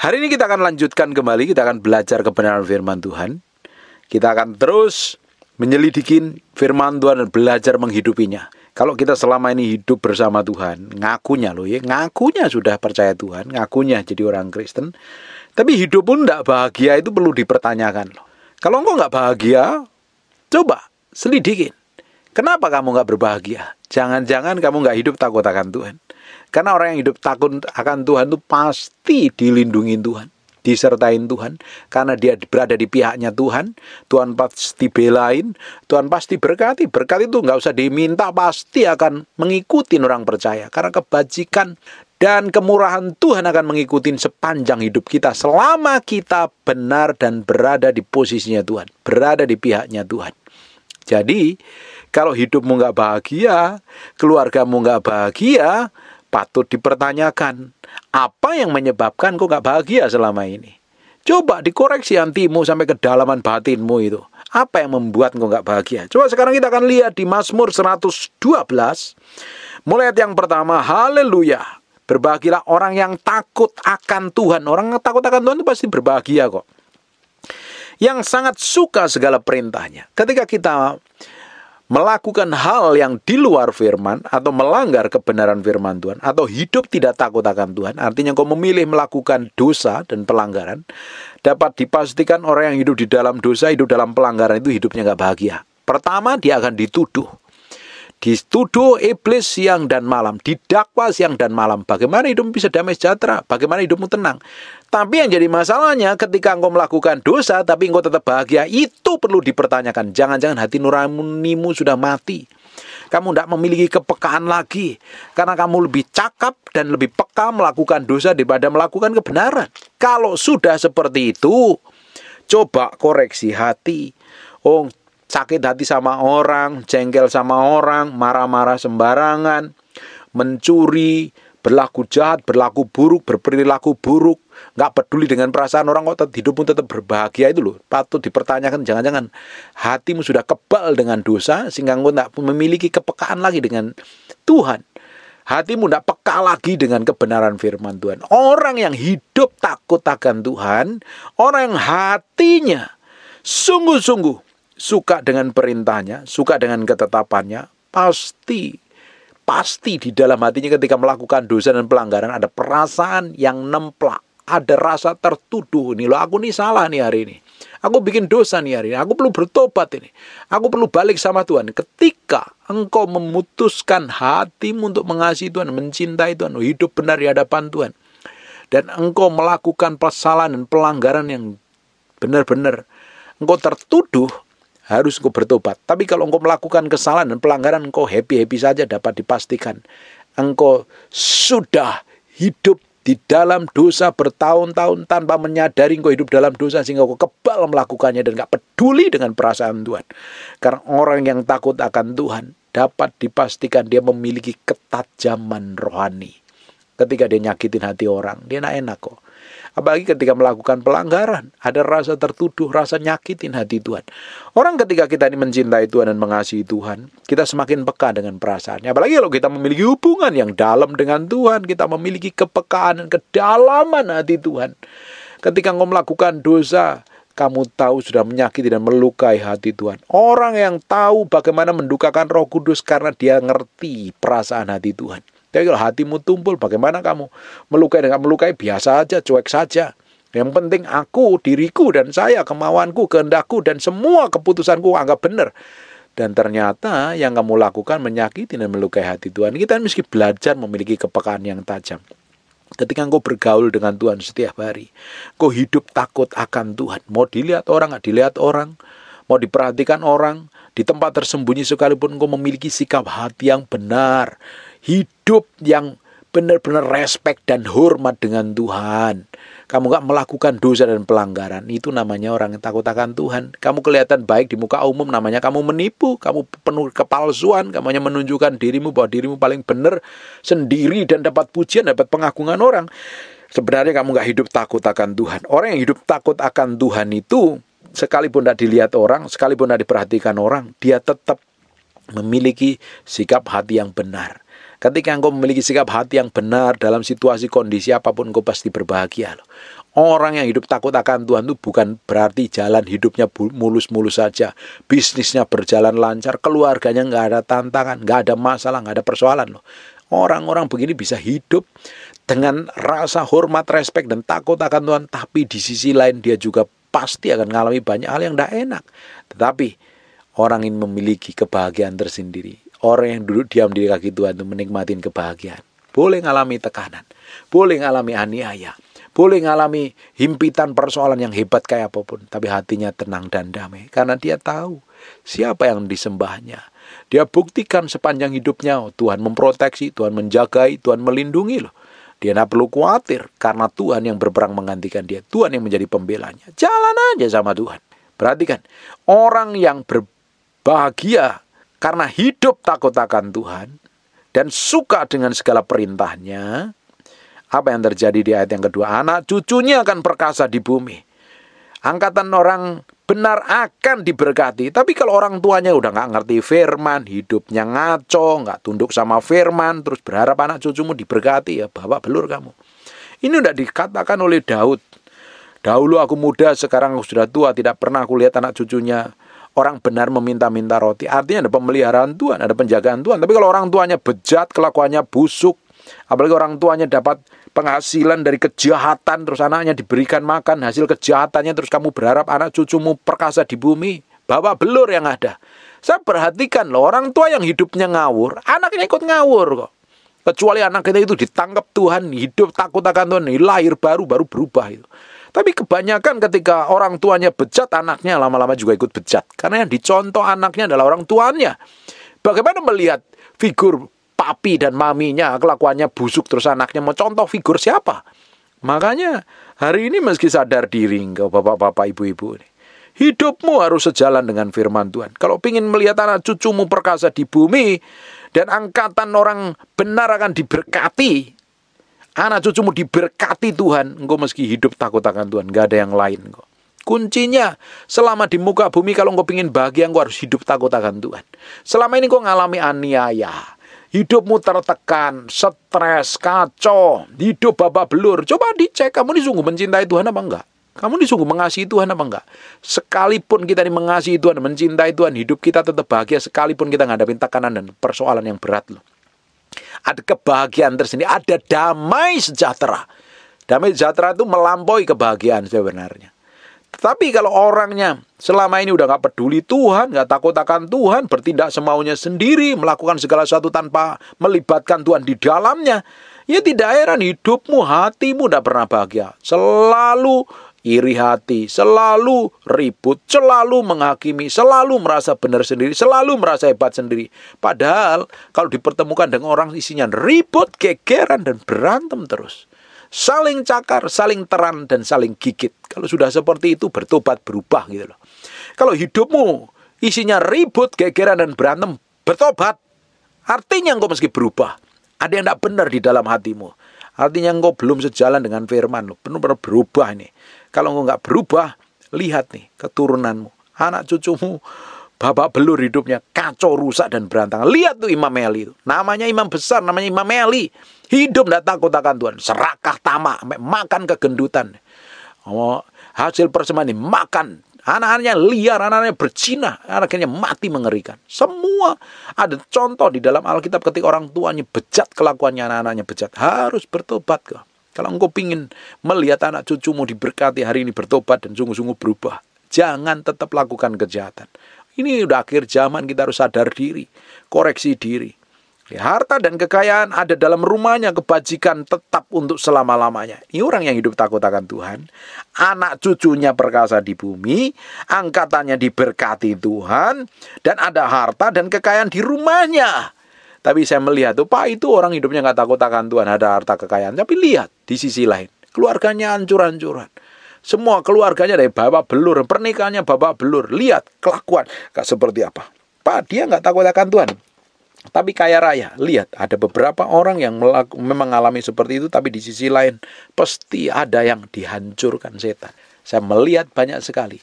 Hari ini kita akan lanjutkan kembali, kita akan belajar kebenaran firman Tuhan. Kita akan terus menyelidiki firman Tuhan dan belajar menghidupinya. Kalau kita selama ini hidup bersama Tuhan, ngakunya sudah percaya Tuhan, ngakunya jadi orang Kristen, tapi hidup pun tidak bahagia, itu perlu dipertanyakan. Kalau engkau nggak bahagia, coba selidikin. Kenapa kamu nggak berbahagia? Jangan-jangan kamu nggak hidup takut akan Tuhan. Karena orang yang hidup takut akan Tuhan itu pasti dilindungi Tuhan, disertain Tuhan. Karena dia berada di pihaknya Tuhan, Tuhan pasti belain, Tuhan pasti berkati. Berkat itu nggak usah diminta, pasti akan mengikuti orang percaya. Karena kebajikan dan kemurahan Tuhan akan mengikuti sepanjang hidup kita. Selama kita benar dan berada di posisinya Tuhan, berada di pihaknya Tuhan. Jadi, kalau hidupmu nggak bahagia, keluargamu nggak bahagia, patut dipertanyakan, apa yang menyebabkan kau nggak bahagia selama ini? Coba dikoreksi hatimu sampai kedalaman batinmu itu. Apa yang membuat kau nggak bahagia? Coba sekarang kita akan lihat di Mazmur 112, mulai ayat yang pertama, haleluya. Berbahagialah orang yang takut akan Tuhan. Orang yang takut akan Tuhan itu pasti berbahagia kok. Yang sangat suka segala perintahnya. Ketika kita melakukan hal yang di luar firman atau melanggar kebenaran firman Tuhan atau hidup tidak takut akan Tuhan, artinya kau memilih melakukan dosa dan pelanggaran, dapat dipastikan orang yang hidup di dalam dosa, hidup dalam pelanggaran itu hidupnya nggak bahagia. Pertama, dia akan dituduh iblis siang dan malam, didakwa siang dan malam. Bagaimana hidupmu bisa damai sejahtera? Bagaimana hidupmu tenang? Tapi yang jadi masalahnya ketika engkau melakukan dosa tapi engkau tetap bahagia, itu perlu dipertanyakan. Jangan-jangan hati nuranimu sudah mati. Kamu tidak memiliki kepekaan lagi. Karena kamu lebih cakap dan lebih peka melakukan dosa daripada melakukan kebenaran. Kalau sudah seperti itu, coba koreksi hati. Sakit hati sama orang, jengkel sama orang, marah-marah sembarangan, mencuri, berlaku jahat, berlaku buruk, berperilaku buruk, nggak peduli dengan perasaan orang, kok hidupmu tetap berbahagia, itu loh. Patut dipertanyakan, jangan-jangan hatimu sudah kebal dengan dosa, sehingga engkau tidak memiliki kepekaan lagi dengan Tuhan. Hatimu tidak peka lagi dengan kebenaran firman Tuhan. Orang yang hidup takut akan Tuhan, orang yang hatinya sungguh-sungguh suka dengan perintahnya, suka dengan ketetapannya, pasti di dalam hatinya ketika melakukan dosa dan pelanggaran ada perasaan yang nemplak, ada rasa tertuduh. Ini loh, aku nih salah nih hari ini, aku bikin dosa nih hari ini, aku perlu bertobat ini, aku perlu balik sama Tuhan. Ketika engkau memutuskan hatimu untuk mengasihi Tuhan, mencintai Tuhan, hidup benar di hadapan Tuhan, dan engkau melakukan kesalahan dan pelanggaran yang benar-benar engkau tertuduh, harus engkau bertobat. Tapi kalau engkau melakukan kesalahan dan pelanggaran, engkau happy-happy saja, dapat dipastikan engkau sudah hidup di dalam dosa bertahun-tahun tanpa menyadari engkau hidup dalam dosa, sehingga engkau kebal melakukannya dan gak peduli dengan perasaan Tuhan. Karena orang yang takut akan Tuhan dapat dipastikan dia memiliki ketajaman rohani. Ketika dia nyakitin hati orang, dia enak kok. Apalagi ketika melakukan pelanggaran, ada rasa tertuduh, rasa nyakitin hati Tuhan. Orang ketika kita ini mencintai Tuhan dan mengasihi Tuhan, kita semakin peka dengan perasaannya. Apalagi kalau kita memiliki hubungan yang dalam dengan Tuhan, kita memiliki kepekaan dan kedalaman hati Tuhan. Ketika engkau melakukan dosa, kamu tahu sudah menyakiti dan melukai hati Tuhan. Orang yang tahu bagaimana mendukakan Roh Kudus karena dia ngerti perasaan hati Tuhan. Tapi kalau hatimu tumpul, bagaimana kamu melukai dan gak melukai, biasa aja, cuek saja. Yang penting aku, diriku, dan saya, kemauanku, kehendakku, dan semua keputusanku anggap benar. Dan ternyata yang kamu lakukan menyakiti dan melukai hati Tuhan. Kita mesti belajar memiliki kepekaan yang tajam. Ketika engkau bergaul dengan Tuhan setiap hari, engkau hidup takut akan Tuhan. Mau dilihat orang, gak dilihat orang. Mau diperhatikan orang, di tempat tersembunyi sekalipun engkau memiliki sikap hati yang benar. Hidup yang benar-benar respek dan hormat dengan Tuhan. Kamu gak melakukan dosa dan pelanggaran, itu namanya orang yang takut akan Tuhan. Kamu kelihatan baik di muka umum, namanya kamu menipu. Kamu penuh kepalsuan, kamu hanya menunjukkan dirimu bahwa dirimu paling benar sendiri dan dapat pujian, dapat pengagungan orang. Sebenarnya kamu gak hidup takut akan Tuhan. Orang yang hidup takut akan Tuhan itu, sekalipun tidak dilihat orang, sekalipun tidak diperhatikan orang, dia tetap memiliki sikap hati yang benar. Ketika engkau memiliki sikap hati yang benar dalam situasi kondisi apapun, engkau pasti berbahagia loh. Orang yang hidup takut akan Tuhan itu bukan berarti jalan hidupnya mulus-mulus saja. Bisnisnya berjalan lancar, keluarganya nggak ada tantangan, nggak ada masalah, nggak ada persoalan loh. Orang-orang begini bisa hidup dengan rasa hormat, respek, dan takut akan Tuhan. Tapi di sisi lain dia juga pasti akan mengalami banyak hal yang tidak enak. Tetapi orang ini memiliki kebahagiaan tersendiri. Orang yang duduk diam di kaki Tuhan itu menikmati kebahagiaan. Boleh mengalami tekanan, boleh mengalami aniaya, boleh mengalami himpitan persoalan yang hebat kayak apapun. Tapi hatinya tenang dan damai. Karena dia tahu siapa yang disembahnya. Dia buktikan sepanjang hidupnya, Tuhan memproteksi, Tuhan menjagai, Tuhan melindungi loh. Dia tidak perlu khawatir karena Tuhan yang berperang menggantikan dia. Tuhan yang menjadi pembelanya. Jalan aja sama Tuhan. Perhatikan, orang yang berbahagia karena hidup takut akan Tuhan dan suka dengan segala perintahnya, apa yang terjadi di ayat yang kedua? Anak cucunya akan perkasa di bumi. Angkatan orang benar akan diberkati. Tapi kalau orang tuanya udah nggak ngerti firman, hidupnya ngaco, nggak tunduk sama firman, terus berharap anak cucumu diberkati, ya babak belur kamu. Ini udah dikatakan oleh Daud. Dahulu aku muda, sekarang aku sudah tua, tidak pernah aku lihat anak cucunya orang benar meminta-minta roti. Artinya ada pemeliharaan Tuhan, ada penjagaan Tuhan. Tapi kalau orang tuanya bejat, kelakuannya busuk, apalagi orang tuanya dapat penghasilan dari kejahatan, terus anaknya diberikan makan hasil kejahatannya, terus kamu berharap anak cucumu perkasa di bumi, babak belur yang ada. Saya perhatikan loh, orang tua yang hidupnya ngawur, anaknya ikut ngawur kok. Kecuali anak kita itu ditangkap Tuhan, hidup takut akan Tuhan, lahir baru berubah itu. Tapi kebanyakan ketika orang tuanya bejat, anaknya lama-lama juga ikut bejat. Karena yang dicontoh anaknya adalah orang tuanya. Bagaimana melihat figur papi dan maminya kelakuannya busuk, terus anaknya mau contoh figur siapa? Makanya hari ini meski sadar diri engkau bapak-bapak, ibu-ibu ini, hidupmu harus sejalan dengan firman Tuhan. Kalau ingin melihat anak cucumu perkasa di bumi dan angkatan orang benar akan diberkati, anak cucumu diberkati Tuhan, engkau meski hidup takut akan Tuhan, gak ada yang lain kok. Kuncinya selama di muka bumi, kalau engkau ingin bahagia, engkau harus hidup takut akan Tuhan. Selama ini engkau ngalami aniaya, hidupmu tertekan, stres, kacau, hidup babak belur. Coba dicek, kamu ini sungguh mencintai Tuhan apa enggak? Kamu ini sungguh mengasihi Tuhan apa enggak? Sekalipun kita ini mengasihi Tuhan, mencintai Tuhan, hidup kita tetap bahagia sekalipun kita ngadapin tekanan dan persoalan yang berat loh. Ada kebahagiaan tersendiri, ada damai sejahtera. Damai sejahtera itu melampaui kebahagiaan sebenarnya. Tetapi kalau orangnya selama ini udah gak peduli Tuhan, gak takut akan Tuhan, bertindak semaunya sendiri, melakukan segala sesuatu tanpa melibatkan Tuhan di dalamnya, ya tidak heran hidupmu, hatimu tidak pernah bahagia. Selalu iri hati, selalu ribut, selalu menghakimi, selalu merasa benar sendiri, selalu merasa hebat sendiri. Padahal kalau dipertemukan dengan orang isinya ribut, gegeran, dan berantem terus. Saling cakar, saling teran, dan saling gigit. Kalau sudah seperti itu, bertobat, berubah gitu loh. Kalau hidupmu isinya ribut, gegeran, dan berantem, bertobat. Artinya engkau meski berubah. Ada yang tidak benar di dalam hatimu. Artinya engkau belum sejalan dengan firman loh. Benar-benar berubah ini. Kalau engkau nggak berubah, lihat nih keturunanmu. Anak cucumu babak belur hidupnya, kacau, rusak, dan berantakan. Lihat tuh Imam Eli itu. Namanya imam besar, namanya Imam Eli. Hidup tidak takut akan Tuhan. Serakah tamak, makan kegendutan. Hasil persembahan ini makan. Anak-anaknya liar, anak-anaknya berzina. Akhirnya mati mengerikan. Semua ada contoh di dalam Alkitab ketika orang tuanya bejat kelakuannya, anak-anaknya bejat. Harus bertobat kok. Kalau engkau ingin melihat anak cucumu diberkati hari ini bertobat dan sungguh-sungguh berubah, jangan tetap lakukan kejahatan. Ini udah akhir zaman, kita harus sadar diri, koreksi diri. Ya, harta dan kekayaan ada dalam rumahnya, kebajikan tetap untuk selama-lamanya. Ini orang yang hidup takut akan Tuhan. Anak cucunya perkasa di bumi, angkatannya diberkati Tuhan, dan ada harta dan kekayaan di rumahnya. Tapi saya melihat tuh, Pak, itu orang hidupnya nggak takut akan Tuhan, ada harta kekayaan. Tapi lihat di sisi lain, keluarganya hancur-hancuran. Semua keluarganya dari babak belur, pernikahannya babak belur. Lihat kelakuan, gak seperti apa. Pak, dia nggak takut akan Tuhan, tapi kaya raya. Lihat, ada beberapa orang yang memang mengalami seperti itu, tapi di sisi lain pasti ada yang dihancurkan setan. Saya melihat banyak sekali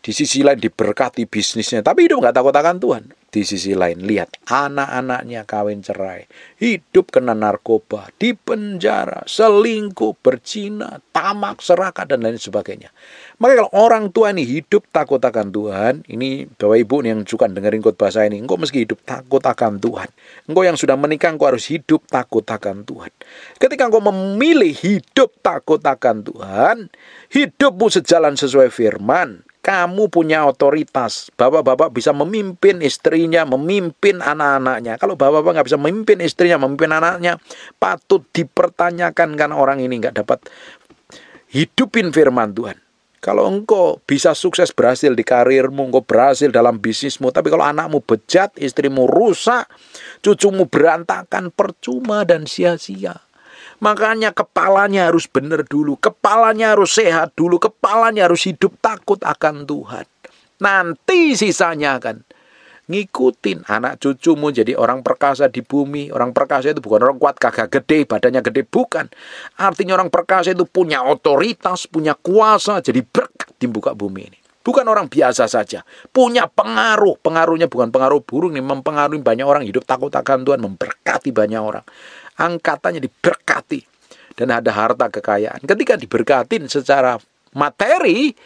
Di sisi lain diberkati bisnisnya, tapi hidup nggak takut akan Tuhan. Di sisi lain, lihat anak-anaknya kawin cerai, hidup kena narkoba, dipenjara, selingkuh, berzina, tamak, serakah, dan lain sebagainya. Maka kalau orang tua ini hidup takut akan Tuhan, ini Bapak Ibu yang suka dengerin khotbah saya ini, engkau mesti hidup takut akan Tuhan. Engkau yang sudah menikah, engkau harus hidup takut akan Tuhan. Ketika engkau memilih hidup takut akan Tuhan, hidupmu sejalan sesuai firman, kamu punya otoritas. Bapak-bapak bisa memimpin istrinya, memimpin anak-anaknya. Kalau bapak-bapak nggak bisa memimpin istrinya, memimpin anaknya, patut dipertanyakan karena orang ini nggak dapat hidupin firman Tuhan. Kalau engkau bisa sukses berhasil di karirmu, engkau berhasil dalam bisnismu, tapi kalau anakmu bejat, istrimu rusak, cucumu berantakan, percuma dan sia-sia. Makanya kepalanya harus benar dulu, kepalanya harus sehat dulu, kepalanya harus hidup takut akan Tuhan. Nanti sisanya akan ngikutin. Anak cucumu jadi orang perkasa di bumi. Orang perkasa itu bukan orang kuat, gagah gede, badannya gede, bukan. Artinya orang perkasa itu punya otoritas, punya kuasa, jadi berkat di muka bumi ini. Bukan orang biasa saja, punya pengaruh. Pengaruhnya bukan pengaruh burung nih, mempengaruhi banyak orang, hidup takut akan Tuhan, memberkati banyak orang. Angkatannya diberkati dan ada harta kekayaan. Ketika diberkatin secara materi,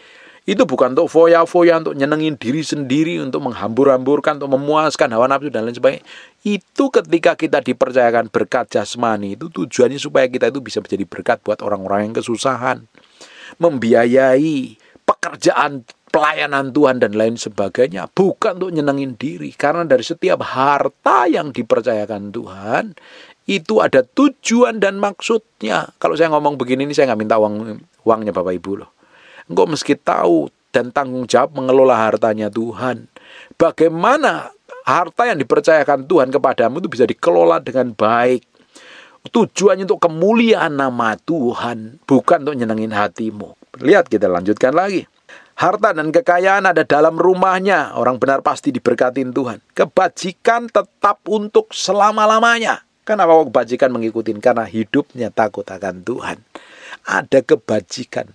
itu bukan untuk foya-foya, untuk nyenengin diri sendiri, untuk menghambur-hamburkan, untuk memuaskan hawa nafsu dan lain sebagainya. Itu ketika kita dipercayakan berkat jasmani, itu tujuannya supaya kita itu bisa menjadi berkat buat orang-orang yang kesusahan, membiayai pekerjaan pelayanan Tuhan dan lain sebagainya, bukan untuk nyenengin diri. Karena dari setiap harta yang dipercayakan Tuhan, itu ada tujuan dan maksudnya. Kalau saya ngomong begini ini, saya nggak minta uangnya Bapak Ibu loh. Engkau mesti tahu dan tanggung jawab mengelola hartanya Tuhan. Bagaimana harta yang dipercayakan Tuhan kepadamu itu bisa dikelola dengan baik. Tujuannya untuk kemuliaan nama Tuhan, bukan untuk nyenengin hatimu. Lihat, kita lanjutkan lagi. Harta dan kekayaan ada dalam rumahnya. Orang benar pasti diberkatin Tuhan. Kebajikan tetap untuk selama-lamanya. Kenapa kebajikan mengikuti? Karena hidupnya takut akan Tuhan. Ada kebajikan.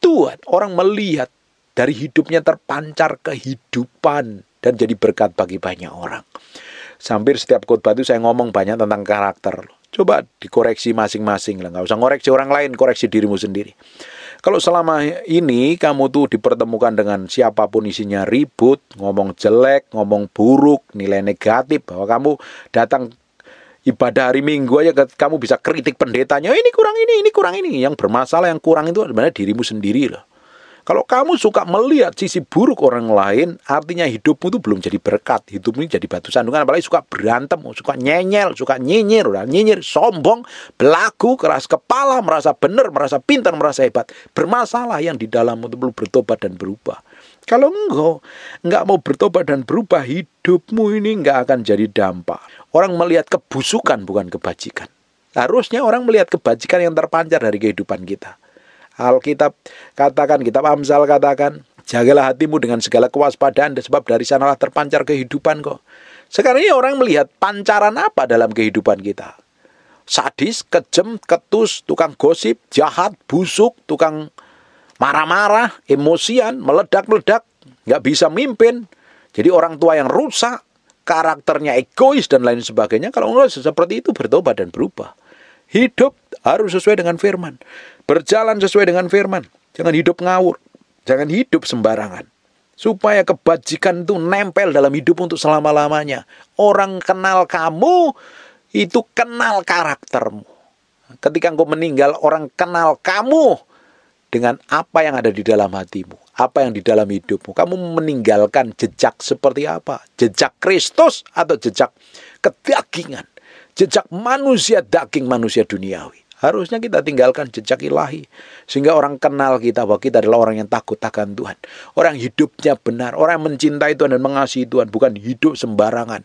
Tuhan, orang melihat dari hidupnya terpancar kehidupan dan jadi berkat bagi banyak orang. Hampir setiap khotbah itu saya ngomong banyak tentang karakter. Coba dikoreksi masing-masing lah. Nggak usah ngoreksi orang lain, koreksi dirimu sendiri. Kalau selama ini kamu tuh dipertemukan dengan siapapun isinya ribut, ngomong jelek, ngomong buruk, nilai negatif, bahwa kamu datang ibadah hari Minggu aja kamu bisa kritik pendetanya, ini kurang ini. Yang bermasalah, yang kurang itu sebenarnya dirimu sendiri loh. Kalau kamu suka melihat sisi buruk orang lain, artinya hidupmu itu belum jadi berkat. Hidupmu ini jadi batu sandungan, apalagi suka berantem, suka nyenyel, suka nyinyir, sombong, belagu, keras kepala, merasa benar, merasa pintar, merasa hebat. Bermasalah yang di dalammu itu perlu bertobat dan berubah. Kalau enggak mau bertobat dan berubah, hidupmu ini enggak akan jadi dampak. Orang melihat kebusukan bukan kebajikan. Harusnya orang melihat kebajikan yang terpancar dari kehidupan kita. Alkitab katakan, kitab Amsal katakan, jagalah hatimu dengan segala kewaspadaan, sebab dari sanalah terpancar kehidupan kok. Sekarang ini orang melihat pancaran apa dalam kehidupan kita? Sadis, kejam, ketus, tukang gosip, jahat, busuk, tukang marah-marah, emosian, meledak-meledak, nggak bisa mimpin. Jadi orang tua yang rusak, karakternya egois dan lain sebagainya. Kalau enggak seperti itu, bertobat dan berubah. Hidup harus sesuai dengan firman. Berjalan sesuai dengan firman. Jangan hidup ngawur. Jangan hidup sembarangan. Supaya kebajikan itu nempel dalam hidup untuk selama-lamanya. Orang kenal kamu, itu kenal karaktermu. Ketika engkau meninggal, orang kenal kamu dengan apa yang ada di dalam hatimu. Apa yang di dalam hidupmu. Kamu meninggalkan jejak seperti apa? Jejak Kristus atau jejak kedagingan? Jejak manusia daging, manusia duniawi. Harusnya kita tinggalkan jejak ilahi. Sehingga orang kenal kita bahwa kita adalah orang yang takut akan Tuhan. Orang hidupnya benar. Orang yang mencintai Tuhan dan mengasihi Tuhan. Bukan hidup sembarangan.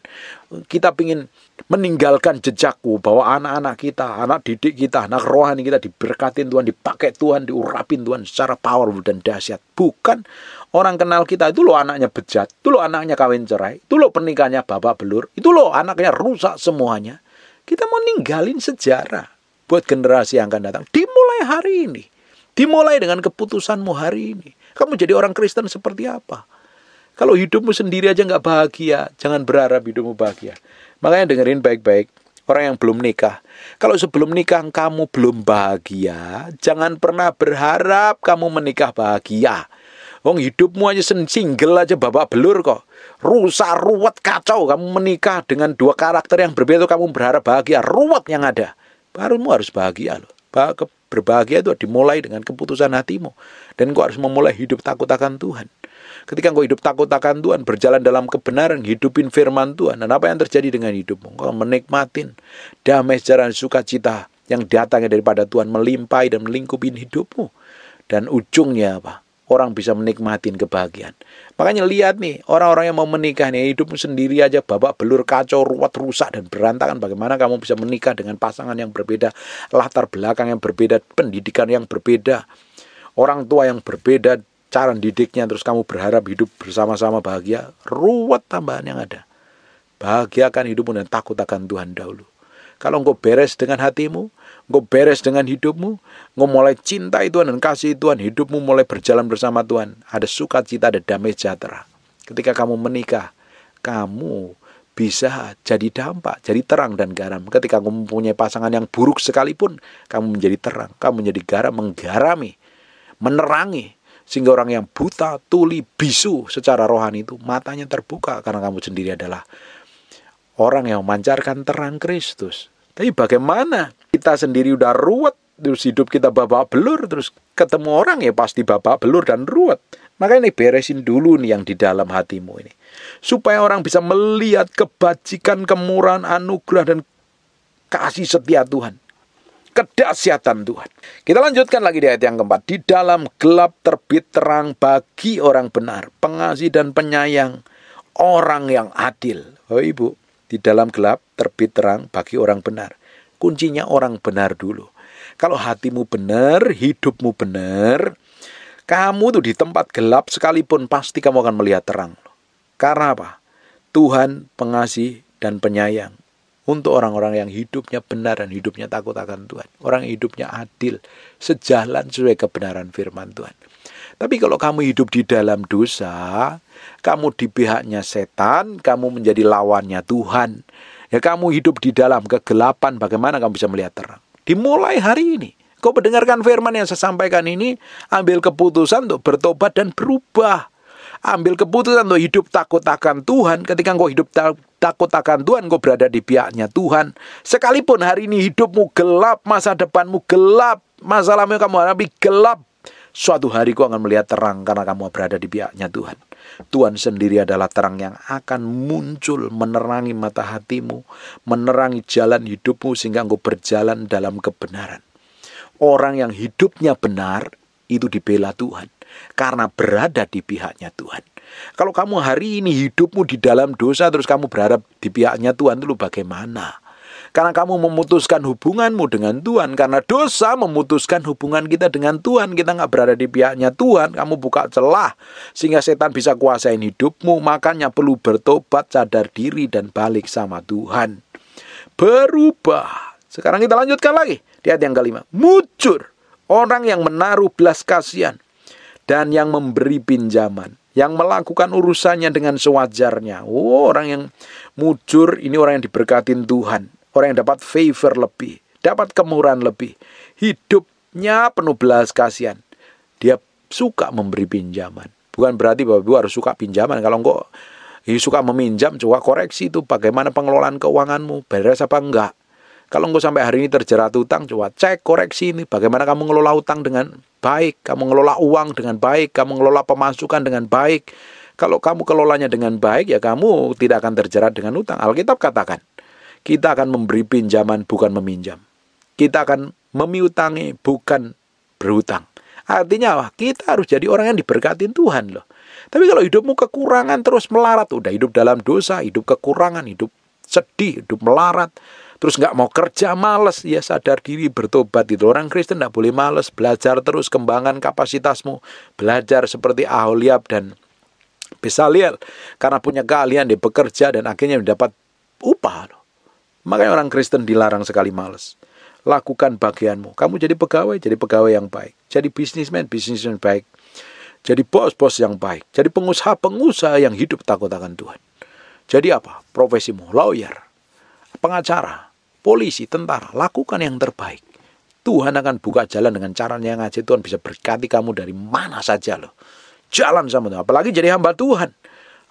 Kita ingin meninggalkan jejakku bahwa anak-anak kita, anak didik kita, anak rohani kita diberkatin Tuhan, dipakai Tuhan, diurapin Tuhan secara powerful dan dahsyat. Bukan orang kenal kita, itu loh anaknya bejat, itu loh anaknya kawin cerai, itu loh pernikahannya babak belur, itu loh anaknya rusak semuanya. Kita mau ninggalin sejarah buat generasi yang akan datang. Dimulai hari ini. Dimulai dengan keputusanmu hari ini. Kamu jadi orang Kristen seperti apa? Kalau hidupmu sendiri aja nggak bahagia, jangan berharap hidupmu bahagia. Makanya dengerin baik-baik. Orang yang belum nikah, kalau sebelum nikah kamu belum bahagia, jangan pernah berharap kamu menikah bahagia. Wong hidupmu aja single aja babak belur kok. Rusak, ruwet, kacau. Kamu menikah dengan dua karakter yang berbeda, kamu berharap bahagia. Ruwet yang ada. Barumu harus bahagia loh. Berbahagia itu dimulai dengan keputusan hatimu. Dan kau harus memulai hidup takut akan Tuhan. Ketika engkau hidup takut akan Tuhan, berjalan dalam kebenaran, hidupin firman Tuhan. Dan apa yang terjadi dengan hidupmu? Engkau menikmatin damai, sejahtera, sukacita yang datangnya daripada Tuhan melimpahi dan melingkupi hidupmu. Dan ujungnya apa? Orang bisa menikmatin kebahagiaan. Makanya lihat nih, orang-orang yang mau menikah nih, hidupmu sendiri aja babak belur, kacau, ruwet, rusak, dan berantakan. Bagaimana kamu bisa menikah dengan pasangan yang berbeda, latar belakang yang berbeda, pendidikan yang berbeda, orang tua yang berbeda, cara didiknya, terus kamu berharap hidup bersama-sama bahagia. Ruwet tambahan yang ada. Bahagiakan hidupmu dan takut akan Tuhan dahulu. Kalau engkau beres dengan hatimu, engkau beres dengan hidupmu, engkau mulai cintai Tuhan dan kasih Tuhan, hidupmu mulai berjalan bersama Tuhan. Ada sukacita, ada damai sejahtera. Ketika kamu menikah, kamu bisa jadi dampak, jadi terang dan garam. Ketika kamu mempunyai pasangan yang buruk sekalipun, kamu menjadi terang, kamu menjadi garam, menggarami, menerangi. Sehingga orang yang buta, tuli, bisu secara rohani itu matanya terbuka karena kamu sendiri adalah orang yang memancarkan terang Kristus. Tapi bagaimana kita sendiri udah ruwet, terus hidup kita babak belur, terus ketemu orang ya pasti babak belur dan ruwet. Makanya ini beresin dulu nih yang di dalam hatimu ini. Supaya orang bisa melihat kebajikan, kemurahan, anugerah, dan kasih setia Tuhan. Kedahsyatan Tuhan. Kita lanjutkan lagi di ayat yang keempat. Di dalam gelap terbit terang bagi orang benar, pengasih dan penyayang, orang yang adil. Oh ibu, di dalam gelap terbit terang bagi orang benar. Kuncinya orang benar dulu. Kalau hatimu benar, hidupmu benar, kamu tuh di tempat gelap sekalipun pasti kamu akan melihat terang. Karena apa? Tuhan pengasih dan penyayang. Untuk orang-orang yang hidupnya benar dan hidupnya takut akan Tuhan. Orang yang hidupnya adil, sejalan sesuai kebenaran firman Tuhan. Tapi kalau kamu hidup di dalam dosa, kamu di pihaknya setan, kamu menjadi lawannya Tuhan. Ya kamu hidup di dalam kegelapan, bagaimana kamu bisa melihat terang? Dimulai hari ini. Kau mendengarkan firman yang saya sampaikan ini, ambil keputusan untuk bertobat dan berubah. Ambil keputusan untuk hidup takut akan Tuhan. Ketika engkau hidup takut akan Tuhan, engkau berada di pihaknya Tuhan. Sekalipun hari ini hidupmu gelap, masa depanmu gelap, masalahmu yang kamu hadapi gelap, suatu hari kau akan melihat terang karena kamu berada di pihaknya Tuhan. Tuhan sendiri adalah terang yang akan muncul menerangi mata hatimu, menerangi jalan hidupmu sehingga engkau berjalan dalam kebenaran. Orang yang hidupnya benar itu dibela Tuhan karena berada di pihaknya Tuhan. Kalau kamu hari ini hidupmu di dalam dosa terus kamu berharap di pihaknya Tuhan, itu bagaimana? Karena kamu memutuskan hubunganmu dengan Tuhan. Karena dosa memutuskan hubungan kita dengan Tuhan. Kita nggak berada di pihaknya Tuhan. Kamu buka celah sehingga setan bisa kuasain hidupmu. Makanya perlu bertobat, sadar diri, dan balik sama Tuhan. Berubah. Sekarang kita lanjutkan lagi di ayat yang kelima. Mujur, orang yang menaruh belas kasihan dan yang memberi pinjaman, yang melakukan urusannya dengan sewajarnya. Orang yang mujur ini orang yang diberkatin Tuhan. Orang yang dapat favor lebih, dapat kemurahan lebih. Hidupnya penuh belas kasihan. Dia suka memberi pinjaman. Bukan berarti bahwa ibu harus suka pinjaman. Kalau enggak suka meminjam, coba koreksi itu bagaimana pengelolaan keuanganmu. Beres apa enggak? Kalau enggak sampai hari ini terjerat utang, coba cek koreksi ini. Bagaimana kamu ngelola utang dengan baik. Kamu ngelola uang dengan baik. Kamu ngelola pemasukan dengan baik. Kalau kamu kelolanya dengan baik, ya kamu tidak akan terjerat dengan utang. Alkitab katakan, kita akan memberi pinjaman bukan meminjam. Kita akan memiutangi bukan berhutang. Artinya apa? Kita harus jadi orang yang diberkatin Tuhan loh. Tapi kalau hidupmu kekurangan terus melarat, udah hidup dalam dosa, hidup kekurangan, hidup sedih, hidup melarat, terus nggak mau kerja, malas, ya sadar diri, bertobat itu. Orang Kristen nggak boleh malas, belajar terus, kembangkan kapasitasmu, belajar seperti Aholiab dan Besaliel, karena punya keahlian dia bekerja dan akhirnya mendapat upah loh. Makanya orang Kristen dilarang sekali malas. Lakukan bagianmu. Kamu jadi pegawai yang baik. Jadi bisnismen baik. Jadi bos yang baik. Jadi pengusaha yang hidup takut akan Tuhan. Jadi apa? Profesimu, lawyer, pengacara, polisi, tentara. Lakukan yang terbaik. Tuhan akan buka jalan dengan caranya yang ajaib. Tuhan bisa berkati kamu dari mana saja loh. Jalan sama Tuhan. Apalagi jadi hamba Tuhan.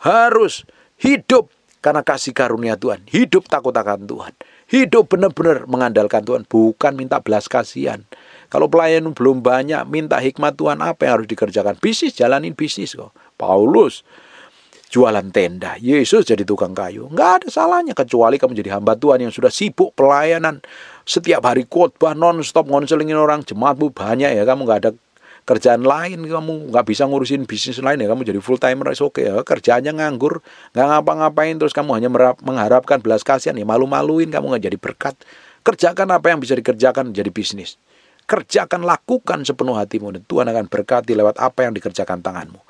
Harus hidup karena kasih karunia Tuhan. Hidup takut akan Tuhan. Hidup benar-benar mengandalkan Tuhan. Bukan minta belas kasihan. Kalau pelayan belum banyak, minta hikmat Tuhan apa yang harus dikerjakan. Bisnis, jalanin bisnis kok. Paulus jualan tenda. Yesus jadi tukang kayu. Nggak ada salahnya. Kecuali kamu jadi hamba Tuhan yang sudah sibuk pelayanan. Setiap hari khotbah non-stop ngonselingin orang. Jemaatmu banyak ya. Kamu nggak ada kerjaan lain, kamu nggak bisa ngurusin bisnis lain ya, kamu jadi full timer, oke ya, kerjaannya nganggur, nggak ngapa-ngapain, terus kamu hanya mengharapkan belas kasihan, ya malu-maluin, kamu nggak jadi berkat. Kerjakan apa yang bisa dikerjakan jadi bisnis. Kerjakan, lakukan sepenuh hatimu, dan Tuhan akan berkati lewat apa yang dikerjakan tanganmu.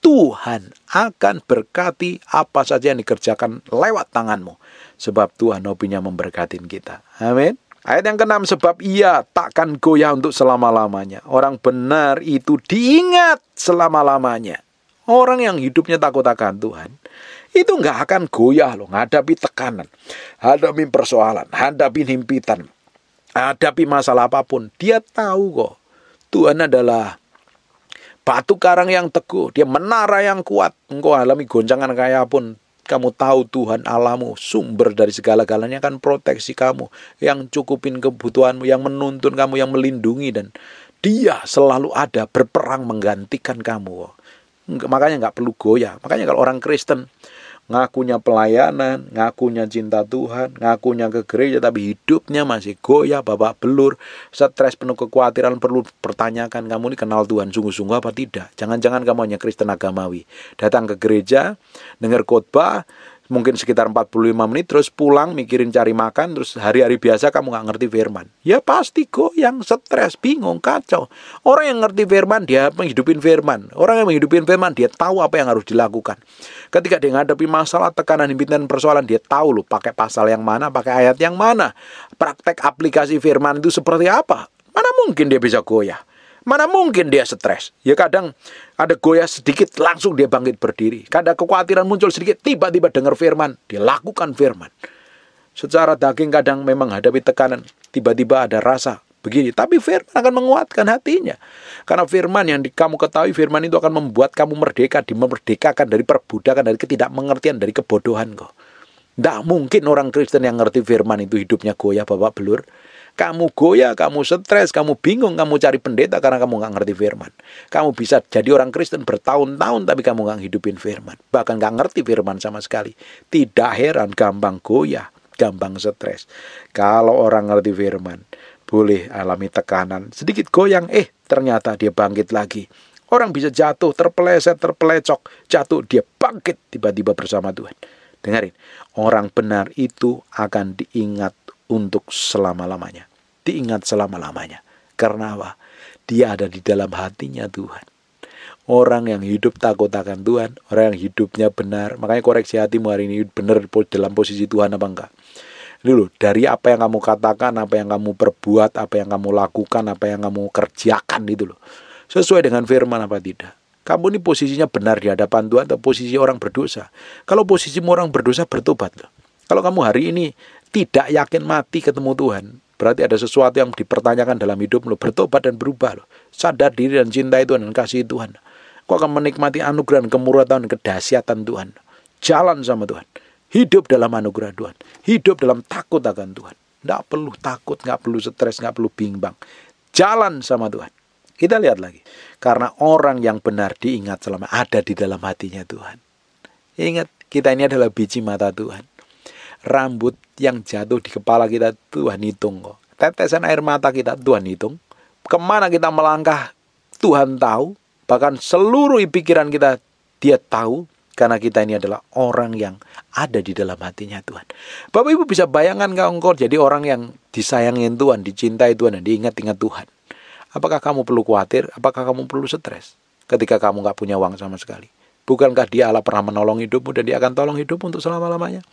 Tuhan akan berkati apa saja yang dikerjakan lewat tanganmu, sebab Tuhan hobinya memberkatin kita. Amin. Ayat yang ke-6, sebab ia takkan goyah untuk selama-lamanya. Orang benar itu diingat selama-lamanya. Orang yang hidupnya takut akan Tuhan, itu nggak akan goyah loh, hadapi tekanan, hadapi persoalan, hadapi himpitan, hadapi masalah apapun. Dia tahu kok, Tuhan adalah batu karang yang teguh, dia menara yang kuat. Engkau alami goncangan kayak pun, kamu tahu Tuhan Allahmu, sumber dari segala-galanya, akan proteksi kamu, yang cukupin kebutuhanmu, yang menuntun kamu, yang melindungi, dan Dia selalu ada berperang menggantikan kamu. Makanya nggak perlu goyah. Makanya kalau orang Kristen ngakunya pelayanan, ngakunya cinta Tuhan, ngakunya ke gereja, tapi hidupnya masih goyah, babak belur, stres, penuh kekhawatiran, perlu pertanyakan, kamu ini kenal Tuhan sungguh-sungguh apa tidak? Jangan-jangan kamu hanya Kristen agamawi. Datang ke gereja, dengar khotbah, mungkin sekitar 45 menit, terus pulang mikirin cari makan, terus hari-hari biasa kamu nggak ngerti firman. Ya pasti goyang, stres, bingung, kacau. Orang yang ngerti firman, dia menghidupin firman. Orang yang menghidupin firman, dia tahu apa yang harus dilakukan. Ketika dia menghadapi masalah, tekanan, himpitan, persoalan, dia tahu loh pakai pasal yang mana, pakai ayat yang mana. Praktek aplikasi firman itu seperti apa. Mana mungkin dia bisa goyah. Mana mungkin dia stres. Ya kadang ada goyah sedikit, langsung dia bangkit berdiri. Kadang kekhawatiran muncul sedikit, tiba-tiba dengar firman, dia lakukan firman. Secara daging kadang memang hadapi tekanan, tiba-tiba ada rasa begini. Tapi firman akan menguatkan hatinya. Karena firman yang kamu ketahui, firman itu akan membuat kamu merdeka, dimerdekakan dari perbudakan, dari ketidakmengertian, dari kebodohan kok. Tidak mungkin orang Kristen yang ngerti firman itu hidupnya goyah, babak belur. Kamu goyah, kamu stres, kamu bingung, kamu cari pendeta karena kamu nggak ngerti firman. Kamu bisa jadi orang Kristen bertahun-tahun tapi kamu nggak hidupin firman. Bahkan nggak ngerti firman sama sekali. Tidak heran gampang goyah, gampang stres. Kalau orang ngerti firman, boleh alami tekanan, sedikit goyang, ternyata dia bangkit lagi. Orang bisa jatuh, terpeleset, terpelecok, jatuh, dia bangkit tiba-tiba bersama Tuhan. Dengarin, orang benar itu akan diingat untuk selama-lamanya. Diingat selama-lamanya. Karena apa? Dia ada di dalam hatinya Tuhan. Orang yang hidup takut akan Tuhan, orang yang hidupnya benar, makanya koreksi hatimu hari ini, benar dalam posisi Tuhan apa enggak? Dulu, dari apa yang kamu katakan, apa yang kamu perbuat, apa yang kamu lakukan, apa yang kamu kerjakan itu loh. Sesuai dengan firman apa tidak? Kamu ini posisinya benar di hadapan Tuhan atau posisi orang berdosa? Kalau posisimu orang berdosa, bertobat loh. Kalau kamu hari ini tidak yakin mati ketemu Tuhan, berarti ada sesuatu yang dipertanyakan dalam hidup lo. Bertobat dan berubah lo. Sadar diri dan cintai Tuhan dan kasih Tuhan. Kau akan menikmati anugerah dan kemurahan dan kedahsyatan Tuhan. Jalan sama Tuhan. Hidup dalam anugerah Tuhan. Hidup dalam takut akan Tuhan. Tidak perlu takut, nggak perlu stres, nggak perlu bimbang. Jalan sama Tuhan. Kita lihat lagi. Karena orang yang benar diingat selama ada di dalam hatinya Tuhan. Ingat, kita ini adalah biji mata Tuhan. Rambut yang jatuh di kepala kita Tuhan hitung kok. Tetesan air mata kita Tuhan hitung. Kemana kita melangkah Tuhan tahu. Bahkan seluruh pikiran kita Dia tahu. Karena kita ini adalah orang yang ada di dalam hatinya Tuhan. Bapak Ibu bisa bayangkan engkau jadi orang yang disayangin Tuhan, dicintai Tuhan, dan diingat-ingat Tuhan. Apakah kamu perlu khawatir? Apakah kamu perlu stres ketika kamu gak punya uang sama sekali? Bukankah Dia Allah pernah menolong hidupmu dan Dia akan tolong hidupmu untuk selama-lamanya?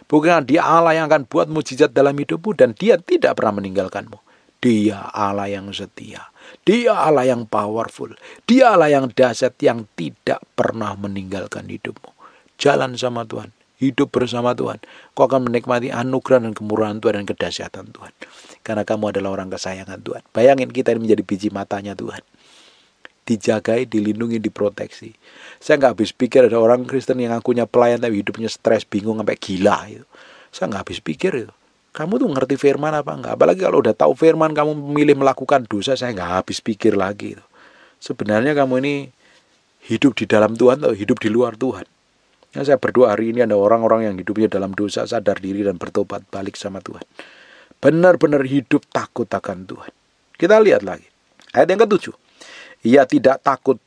Bukankah Dia Allah yang akan buat mujizat dalam hidupmu dan Dia tidak pernah meninggalkanmu? Dia Allah yang setia. Dia Allah yang powerful. Dia Allah yang dahsyat, yang tidak pernah meninggalkan hidupmu. Jalan sama Tuhan. Hidup bersama Tuhan. Kau akan menikmati anugerah dan kemurahan Tuhan dan kedahsyatan Tuhan. Karena kamu adalah orang kesayangan Tuhan. Bayangin kita ini menjadi biji matanya Tuhan. Dijagai, dilindungi, diproteksi. Saya nggak habis pikir ada orang Kristen yang ngakunya pelayan tapi hidupnya stres, bingung, sampai gila. Itu. Saya nggak habis pikir itu. Kamu tuh ngerti firman apa enggak? Apalagi kalau udah tahu firman kamu memilih melakukan dosa, saya nggak habis pikir lagi. Itu. Sebenarnya kamu ini hidup di dalam Tuhan atau hidup di luar Tuhan. Ya, saya berdoa hari ini ada orang-orang yang hidupnya dalam dosa, sadar diri dan bertobat balik sama Tuhan. Benar-benar hidup takut akan Tuhan. Kita lihat lagi. Ayat yang ke-7. Ia tidak takut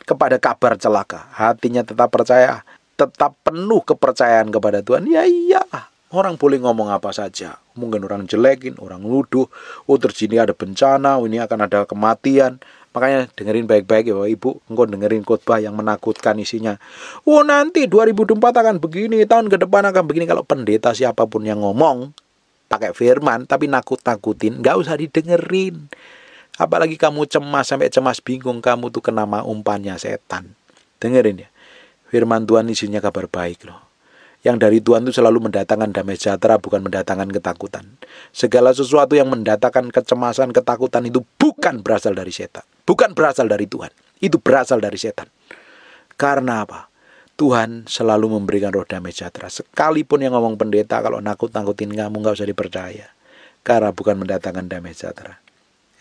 kepada kabar celaka. Hatinya tetap percaya, tetap penuh kepercayaan kepada Tuhan. Ya iyalah. Orang boleh ngomong apa saja. Mungkin orang jelekin, orang nuduh. Oh terus ini ada bencana, ini akan ada kematian. Makanya dengerin baik-baik ya Bapak Ibu. Engkau dengerin khotbah yang menakutkan isinya. Oh nanti 2024 akan begini, tahun ke depan akan begini. Kalau pendeta siapapun yang ngomong pakai firman tapi nakut-nakutin, gak usah didengerin. Apalagi kamu cemas sampai cemas bingung, kamu tuh kena umpannya setan. Dengerin ya. Firman Tuhan isinya kabar baik loh. Yang dari Tuhan itu selalu mendatangkan damai sejahtera, bukan mendatangkan ketakutan. Segala sesuatu yang mendatangkan kecemasan, ketakutan itu bukan berasal dari setan. Bukan berasal dari Tuhan. Itu berasal dari setan. Karena apa? Tuhan selalu memberikan roh damai sejahtera. Sekalipun yang ngomong pendeta, kalau nakut-nakutin kamu, gak usah dipercaya. Karena bukan mendatangkan damai sejahtera.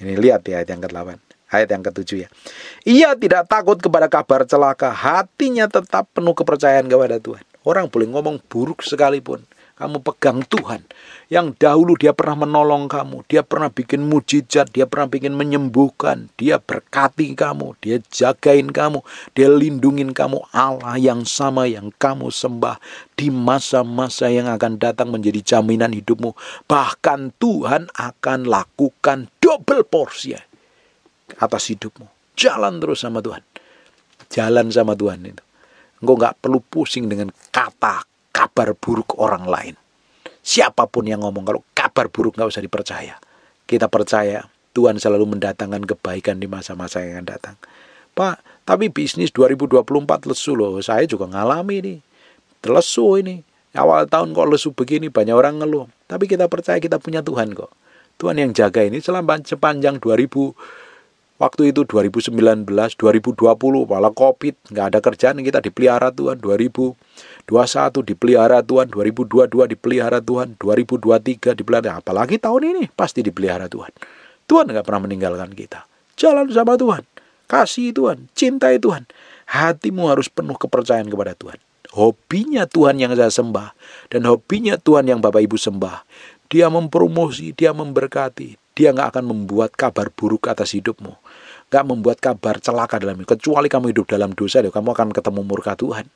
Ini lihat ya ayat yang ke-8. Ayat yang ke-7 ya. Ia tidak takut kepada kabar celaka. Hatinya tetap penuh kepercayaan kepada Tuhan. Orang boleh ngomong buruk sekalipun. Kamu pegang Tuhan. Yang dahulu dia pernah menolong kamu. Dia pernah bikin mujizat. Dia pernah bikin menyembuhkan. Dia berkati kamu. Dia jagain kamu. Dia lindungin kamu. Allah yang sama yang kamu sembah. Di masa-masa yang akan datang menjadi jaminan hidupmu. Bahkan Tuhan akan lakukan double porsi atas hidupmu. Jalan terus sama Tuhan. Jalan sama Tuhan itu. Engkau gak perlu pusing dengan kata kabar buruk orang lain. Siapapun yang ngomong, kalau kabar buruk gak usah dipercaya. Kita percaya Tuhan selalu mendatangkan kebaikan di masa-masa yang akan datang. Pak, tapi bisnis 2024 lesu loh. Saya juga ngalami nih. Lesu ini. Awal tahun kok lesu begini, banyak orang ngeluh. Tapi kita percaya kita punya Tuhan kok. Tuhan yang jaga ini selama sepanjang 2000. Waktu itu 2019, 2020, malah COVID, nggak ada kerjaan, kita dipelihara Tuhan. 2021 dipelihara Tuhan, 2022 dipelihara Tuhan, 2023 dipelihara. Apalagi tahun ini pasti dipelihara Tuhan. Tuhan nggak pernah meninggalkan kita. Jalan sama Tuhan, kasih Tuhan, cintai Tuhan. Hatimu harus penuh kepercayaan kepada Tuhan. Hobinya Tuhan yang saya sembah, dan hobinya Tuhan yang Bapak Ibu sembah. Dia mempromosi, dia memberkati. Dia nggak akan membuat kabar buruk atas hidupmu. Nggak membuat kabar celaka dalam hidup. Kecuali kamu hidup dalam dosa, kamu akan ketemu murka Tuhan.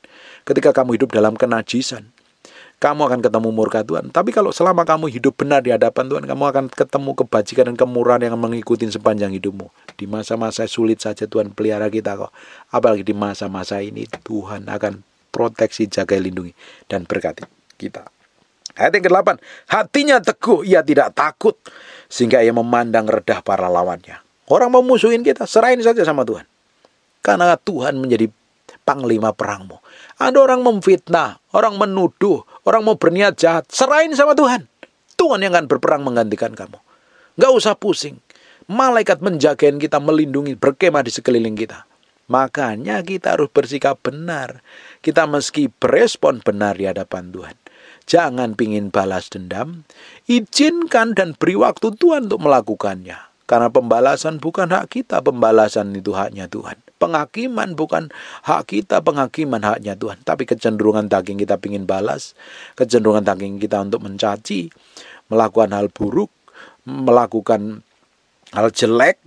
Ketika kamu hidup dalam kenajisan, kamu akan ketemu murka Tuhan. Tapi kalau selama kamu hidup benar di hadapan Tuhan, kamu akan ketemu kebajikan dan kemurahan yang mengikuti sepanjang hidupmu. Di masa-masa sulit saja Tuhan pelihara kita kok. Apalagi di masa-masa ini Tuhan akan proteksi, jaga, lindungi, dan berkati kita. Ayat yang ke-8, hatinya teguh, ia tidak takut, sehingga ia memandang redah para lawannya. Orang mau musuhin kita, serahin saja sama Tuhan. Karena Tuhan menjadi panglima perangmu. Ada orang memfitnah, orang menuduh, orang mau berniat jahat, serahin sama Tuhan. Tuhan yang akan berperang menggantikan kamu. Gak usah pusing. Malaikat menjagain kita, melindungi, berkemah di sekeliling kita. Makanya kita harus bersikap benar. Kita meski berespon benar di hadapan Tuhan. Jangan pingin balas dendam, izinkan dan beri waktu Tuhan untuk melakukannya. Karena pembalasan bukan hak kita, pembalasan itu haknya Tuhan. Penghakiman bukan hak kita, penghakiman haknya Tuhan. Tapi kecenderungan daging kita pingin balas, kecenderungan daging kita untuk mencaci, melakukan hal buruk, melakukan hal jelek,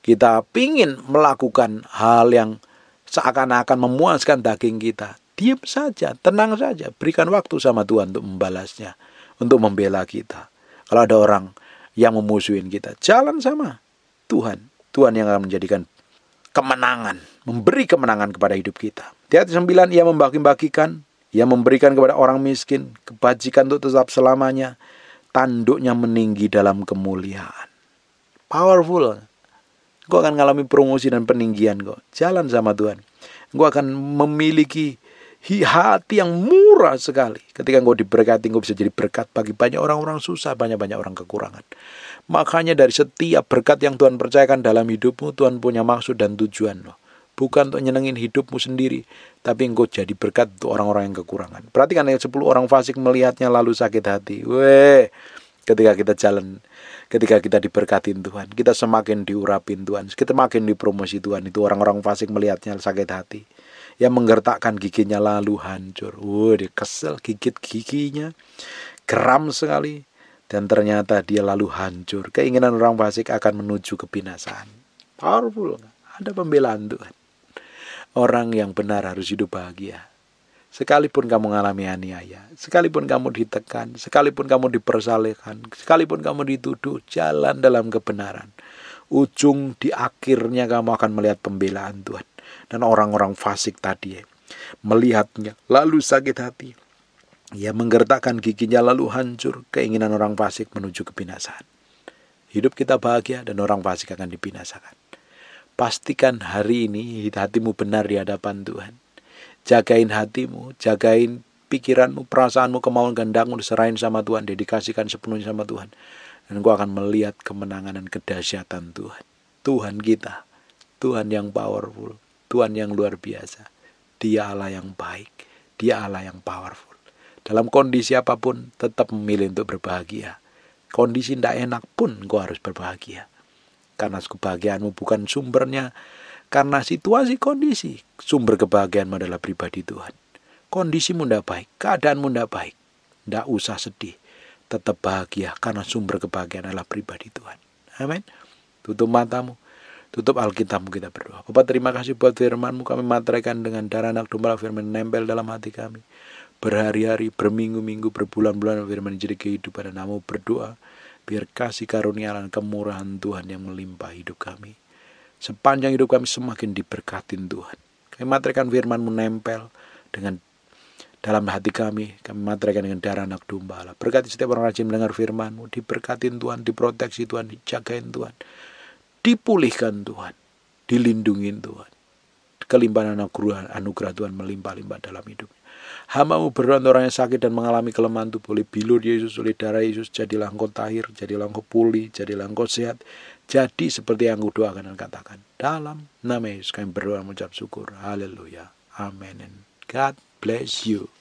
kita pingin melakukan hal yang seakan-akan memuaskan daging kita. Diam saja, tenang saja, berikan waktu sama Tuhan untuk membalasnya, untuk membela kita. Kalau ada orang yang memusuhin kita, jalan sama Tuhan. Tuhan yang akan menjadikan kemenangan, memberi kemenangan kepada hidup kita. Di ayat 9, ia membagi-bagikan, ia memberikan kepada orang miskin, kebajikan untuk tetap selamanya. tanduknya meninggi dalam kemuliaan. Powerful. Engkau akan mengalami promosi dan peninggian kok. Jalan sama Tuhan. Engkau akan memiliki hati yang murah sekali. Ketika engkau diberkati, engkau bisa jadi berkat bagi banyak orang-orang susah, banyak-banyak orang kekurangan. Makanya dari setiap berkat yang Tuhan percayakan dalam hidupmu, Tuhan punya maksud dan tujuan loh. Bukan untuk nyenengin hidupmu sendiri, tapi engkau jadi berkat untuk orang-orang yang kekurangan. Perhatikan yang 10 orang fasik melihatnya lalu sakit hati. Ketika kita jalan, ketika kita diberkatin Tuhan, kita semakin diurapin Tuhan, kita makin dipromosi Tuhan. Itu orang-orang fasik melihatnya sakit hati. Yang menggertakkan giginya lalu hancur. Dia kesel, gigit giginya, geram sekali. Dan ternyata dia lalu hancur. Keinginan orang fasik akan menuju kebinasaan. Powerful. Ada pembelaan Tuhan. Orang yang benar harus hidup bahagia. Sekalipun kamu mengalami aniaya, sekalipun kamu ditekan, sekalipun kamu dipersalahkan, sekalipun kamu dituduh, jalan dalam kebenaran. Ujung di akhirnya kamu akan melihat pembelaan Tuhan. Dan orang-orang fasik tadi melihatnya lalu sakit hati. Ia menggertakkan giginya lalu hancur. Keinginan orang fasik menuju kebinasaan. Hidup kita bahagia dan orang fasik akan dibinasakan. Pastikan hari ini hatimu benar di hadapan Tuhan. Jagain hatimu, jagain pikiranmu, perasaanmu, kemauan kehendakmu, diserahin sama Tuhan, dedikasikan sepenuhnya sama Tuhan. Dan engkau akan melihat kemenangan dan kedahsyatan Tuhan. Tuhan kita, Tuhan yang powerful, Tuhan yang luar biasa. Dia Allah yang baik, Dia Allah yang powerful. Dalam kondisi apapun tetap memilih untuk berbahagia. Kondisi tidak enak pun engkau harus berbahagia. Karena kebahagiaanmu bukan sumbernya karena situasi kondisi. Sumber kebahagiaanmu adalah pribadi Tuhan. Kondisimu tidak baik, keadaanmu tidak baik. Tidak usah sedih. Tetap bahagia karena sumber kebahagiaan adalah pribadi Tuhan. Amin. Tutup matamu. Tutup Alkitabmu, kita berdoa. Bapak, terima kasih buat firman-Mu. Kami materaikan dengan darah anak domba, firman nempel dalam hati kami. Berhari-hari, berminggu-minggu, berbulan-bulan firman jadi kehidupan. Dan Namu berdoa biar kasih karunia dan kemurahan Tuhan yang melimpah hidup kami. Sepanjang hidup kami semakin diberkatin Tuhan. Kami materaikan firman-Mu nempel dengan dalam hati kami. Kami materaikan dengan darah anak domba. Berkati setiap orang rajin mendengar firman-Mu. Diberkatin Tuhan, diproteksi Tuhan, dijagain Tuhan. Dipulihkan Tuhan. Dilindungin Tuhan. Kelimpahan anugerah Tuhan melimpah-limpah dalam hidupnya. Hamba-Mu berdoa untuk orang yang sakit dan mengalami kelemahan tubuh. Oleh bilur Yesus, oleh darah Yesus, jadilah engkau tahir, jadilah engkau pulih, jadilah engkau sehat. Jadi seperti yang aku doakan dan katakan. Dalam nama Yesus kami berdoa mengucap syukur. Haleluya. Amen. And God bless you.